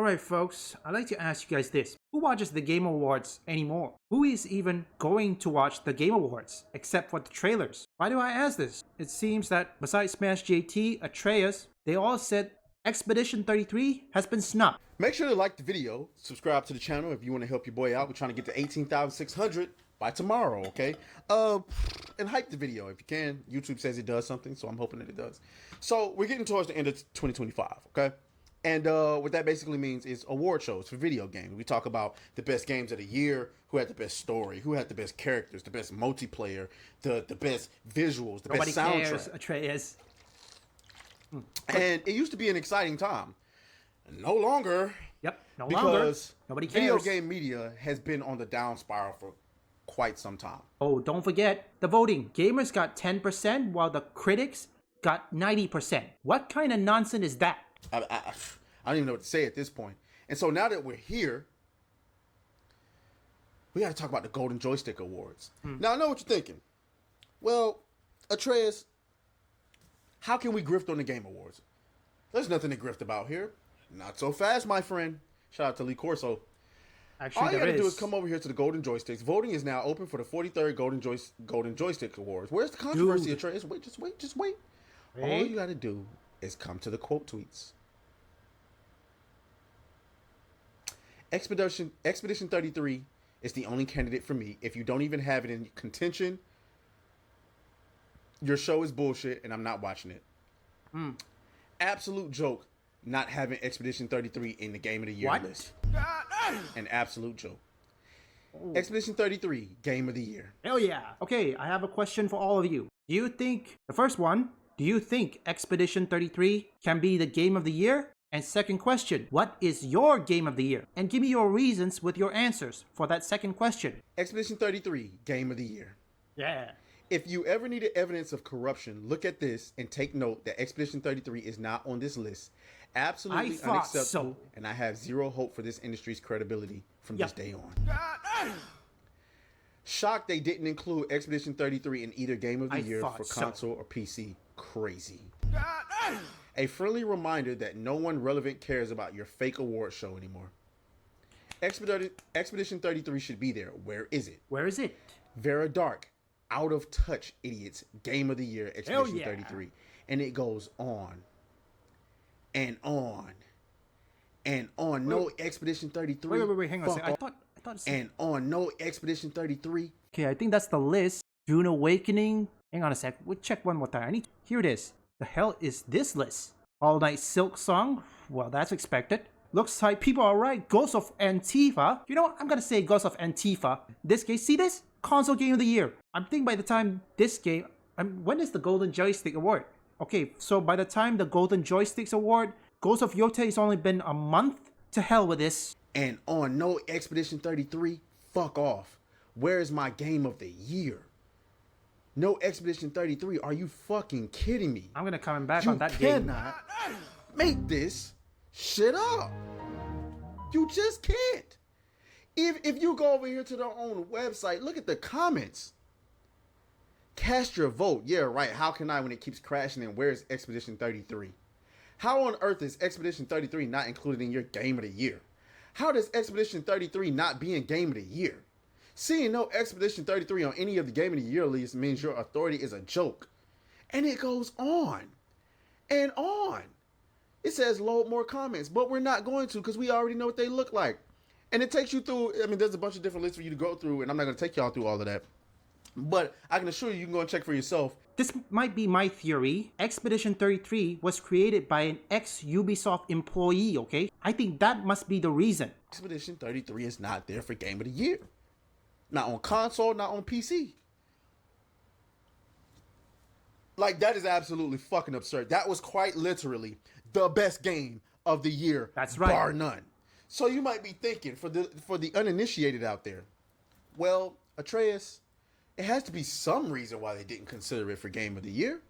Alright folks, I'd like to ask you guys this. Who watches the Game Awards anymore? Who is even going to watch the Game Awards, except for the trailers? Why do I ask this? It seems that besides Smash JT, Atreus, they all said Expedition 33 has been snubbed. Make sure to like the video, subscribe to the channel if you want to help your boy out. We're trying to get to 18,600 by tomorrow, okay? And hype the video if you can. YouTube says it does something, so I'm hoping that it does. So we're getting towards the end of 2025, okay? And what that basically means is award shows for video games. We talk about the best games of the year, who had the best story, who had the best characters, the best multiplayer, the best visuals, the best soundtrack. Cares, Atreus. And it used to be an exciting time. No longer. Yep, no because longer. Nobody cares. Video game media has been on the down spiral for quite some time. Oh, don't forget the voting. Gamers got 10% while the critics got 90%. What kind of nonsense is that? I don't even know what to say at this point. And so now that we're here, we got to talk about the Golden Joystick Awards. Now, I know what you're thinking. Well, Atreus, how can we grift on the Game Awards? There's nothing to grift about here. Not so fast, my friend. Shout out to Lee Corso. Actually, all you got to do is come over here to the Golden Joysticks. Voting is now open for the 43rd Golden Joystick Awards. Where's the controversy, Atreus? Wait, just wait. All you got to do is come to the quote tweets. Expedition 33 is the only candidate for me. If you don't even have it in contention, your show is bullshit and I'm not watching it. Absolute joke not having Expedition 33 in the Game of the Year list. An absolute joke. Expedition 33, Game of the Year. Hell yeah. Okay, I have a question for all of you. Do you think Expedition 33 can be the Game of the Year? And second question, what is your Game of the Year? And give me your reasons with your answers for that second question. Expedition 33, Game of the Year. Yeah. If you ever needed evidence of corruption, look at this and take note that Expedition 33 is not on this list. Absolutely unacceptable. So. And I have zero hope for this industry's credibility from this day on. Shocked they didn't include Expedition 33 in either Game of the Year for console or PC. Crazy. A friendly reminder that no one relevant cares about your fake award show anymore. Expedition 33 should be there. Where is it? Where is it? Very dark. Out of touch, idiots. Game of the Year, Expedition 33. And it goes on. And on. And on. No Expedition 33. Wait, hang on a second. I thought and on. No Expedition 33. Okay, I think that's the list. June Awakening. Hang on a sec. We'll check one more time. Here it is. The hell is this list? All Night Silk Song? Well, that's expected. Looks like people are right. Ghost of Antifa. You know what? I'm gonna say Ghost of Antifa. This case, see this? Console Game of the Year. I'm thinking by the time this game... when is the Golden Joystick Award? Okay, so by the time the Golden Joysticks Award, Ghost of Yote has only been a month? To hell with this. And on no Expedition 33, fuck off. Where is my Game of the Year? No Expedition 33, are you fucking kidding me? I'm gonna come back on that game. You cannot make this shit up. You just can't. If you go over here to their own website, look at the comments. Cast your vote. Yeah, right. How can I when it keeps crashing and where's Expedition 33? How on earth is Expedition 33 not included in your Game of the Year? How does Expedition 33 not be in Game of the Year? Seeing no Expedition 33 on any of the Game of the Year lists means your authority is a joke. And it goes on and on. It says load more comments, but we're not going to because we already know what they look like. And it takes you through, there's a bunch of different lists for you to go through, and I'm not going to take y'all through all of that. But I can assure you can go and check for yourself. This might be my theory. Expedition 33 was created by an ex-Ubisoft employee, okay? I think that must be the reason. Expedition 33 is not there for Game of the Year. Not on console, not on PC. Like, that is absolutely fucking absurd. That was quite literally the best game of the year. That's right. Bar none. So you might be thinking, for the uninitiated out there, well, Atreus, it has to be some reason why they didn't consider it for Game of the Year.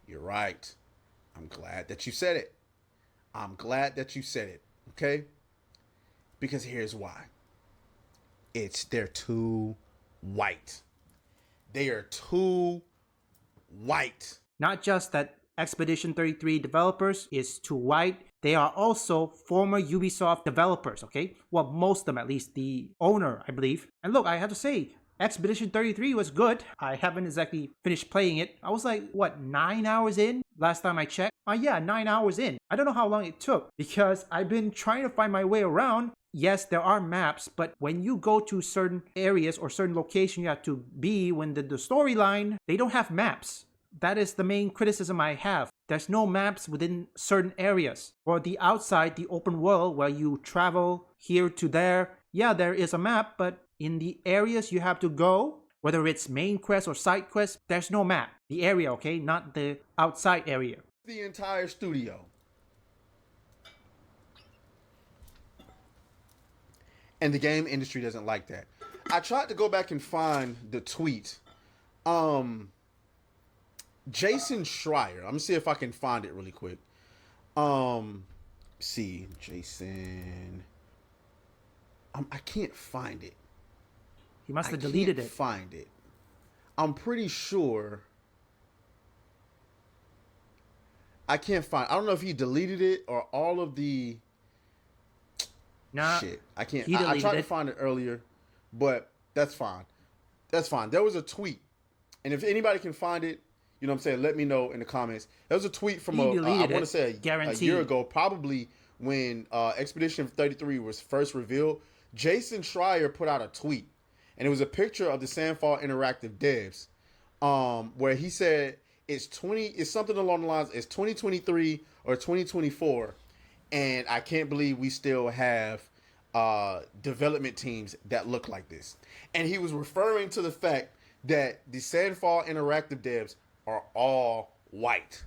You're right. I'm glad that you said it. Okay? Because here's why. They're too white. They are too white. Not just that Expedition 33 developers is too white, they are also former Ubisoft developers, okay? Well, most of them at least, the owner, I believe. And look, I have to say, Expedition 33 was good. I haven't exactly finished playing it. I was like, what, 9 hours in? Last time I checked. Yeah, 9 hours in. I don't know how long it took because I've been trying to find my way around. Yes, there are maps, but when you go to certain areas or certain location you have to be when the storyline, they don't have maps. That is the main criticism I have. There's no maps within certain areas. For the outside, the open world where you travel here to there, yeah, there is a map, but in the areas you have to go, whether it's main quest or side quest, there's no map. The area, okay? Not the outside area. The entire studio. And the game industry doesn't like that. I tried to go back and find the tweet. Jason Schreier. I'm gonna see if I can find it really quick. See, Jason. I can't find it. He must have deleted it. Find it. I'm pretty sure. I can't find. I don't know if he deleted it or all of the. Nah, shit. I can't. He I tried deleted to find it earlier, but that's fine. That's fine. There was a tweet, and if anybody can find it, you know what I'm saying, let me know in the comments. There was a tweet from I want to say a year ago, probably when Expedition 33 was first revealed. Jason Schreier put out a tweet, and it was a picture of the Sandfall Interactive devs, where he said it's something along the lines, it's 2023 or 2024, and I can't believe we still have development teams that look like this. And he was referring to the fact that the Sandfall Interactive devs are all white.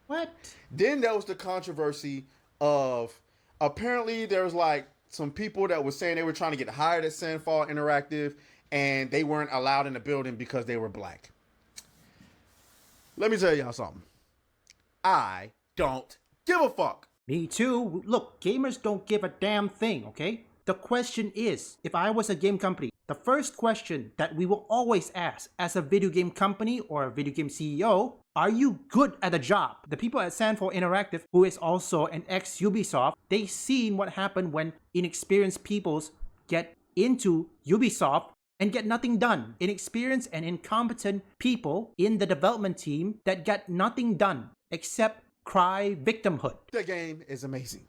What? Then there was the controversy of, apparently there was like some people that were saying they were trying to get hired at Sandfall Interactive and they weren't allowed in the building because they were black. Let me tell y'all something. I don't give a fuck. Me too. Look, gamers don't give a damn thing, okay? The question is, if I was a game company, the first question that we will always ask as a video game company or a video game CEO, are you good at the job? The people at Sandfall Interactive, who is also an ex-Ubisoft, they seen what happened when inexperienced peoples get into Ubisoft and get nothing done. Inexperienced and incompetent people in the development team that got nothing done except cry victimhood. The game is amazing.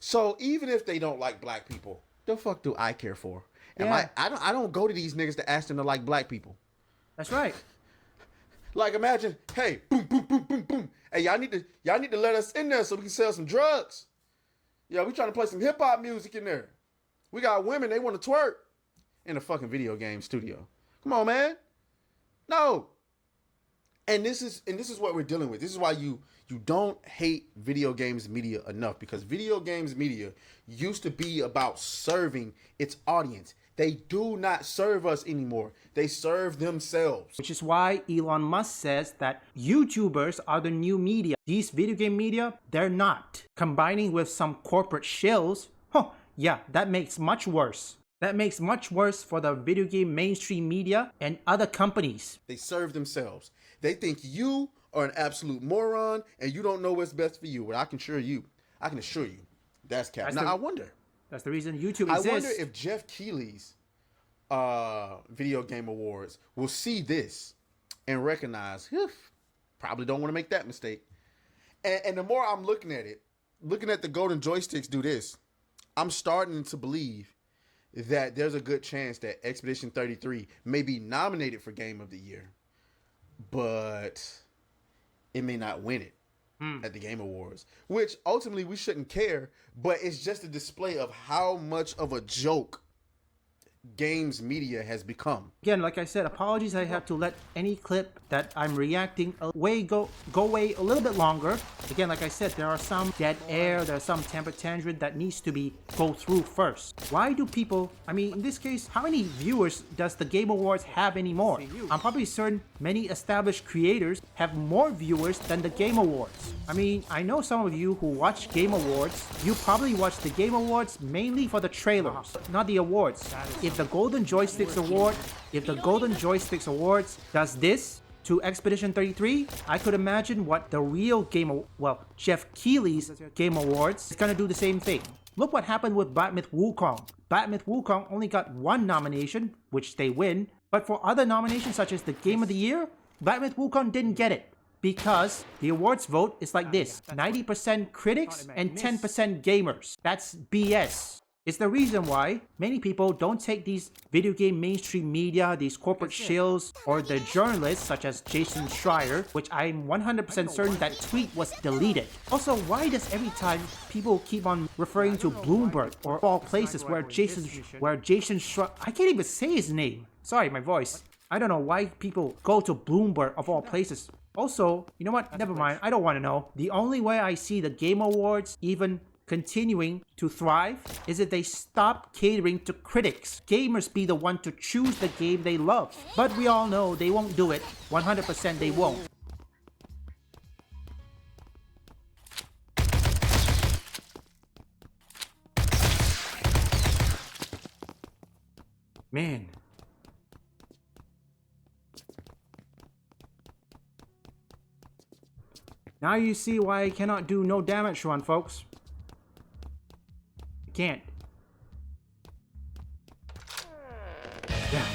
So even if they don't like black people, the fuck do I care for? I don't go to these niggas to ask them to like black people. That's right. Like imagine, hey, boom, boom, boom, boom, boom. Hey, y'all need to let us in there so we can sell some drugs. Yeah, we trying to play some hip hop music in there. We got women, they want to twerk in a fucking video game studio. Come on, man. No. And this is what we're dealing with. This is why you don't hate video games media enough, because video games media used to be about serving its audience. They do not serve us anymore. They serve themselves. Which is why Elon Musk says that YouTubers are the new media. These video game media, they're not. Combining with some corporate shills, yeah, that makes much worse. That makes much worse for the video game mainstream media and other companies. They serve themselves. They think you are an absolute moron and you don't know what's best for you. But I can assure you, that's cap. Now, I wonder. That's the reason YouTube exists. I wonder if Jeff Keighley's video game awards will see this and recognize, probably don't want to make that mistake. And the more I'm looking at it, looking at the Golden Joysticks do this, I'm starting to believe that there's a good chance that Expedition 33 may be nominated for Game of the Year, but it may not win it at the Game Awards, which ultimately we shouldn't care, but it's just a display of how much of a joke games media has become. Again, like I said, apologies I have to let any clip that I'm reacting go away a little bit longer. Again, like I said, there are some dead air, there's some temper tantrum that needs to go through first. Why do people, I mean, in this case, how many viewers does the Game Awards have anymore? I'm probably certain many established creators have more viewers than the Game Awards. I mean, I know some of you who watch Game Awards, you probably watch the Game Awards mainly for the trailers, not the awards. If the Golden Joysticks Awards does this to Expedition 33, I could imagine what the real Jeff Keighley's Game Awards is gonna do the same thing. Look what happened with Batmith Wukong. Batmith Wukong only got one nomination, which they win, but for other nominations such as the Game of the Year, Batmith Wukong didn't get it. Because the awards vote is like this, 90% critics and 10% gamers. That's BS. It's the reason why many people don't take these video game mainstream media, these corporate shills, or the journalists such as Jason Schreier, which I'm 100% certain that tweet was deleted. Also, why does every time people keep on referring to Bloomberg or all places where Jason Schreier, I can't even say his name. Sorry, my voice. I don't know why people go to Bloomberg of all places. Also, you know what? Never mind. I don't want to know. The only way I see the Game Awards even continuing to thrive is if they stop catering to critics. Gamers be the one to choose the game they love. But we all know they won't do it. 100% they won't. Man. Now you see why I cannot do no damage run, folks. I can't. Yeah.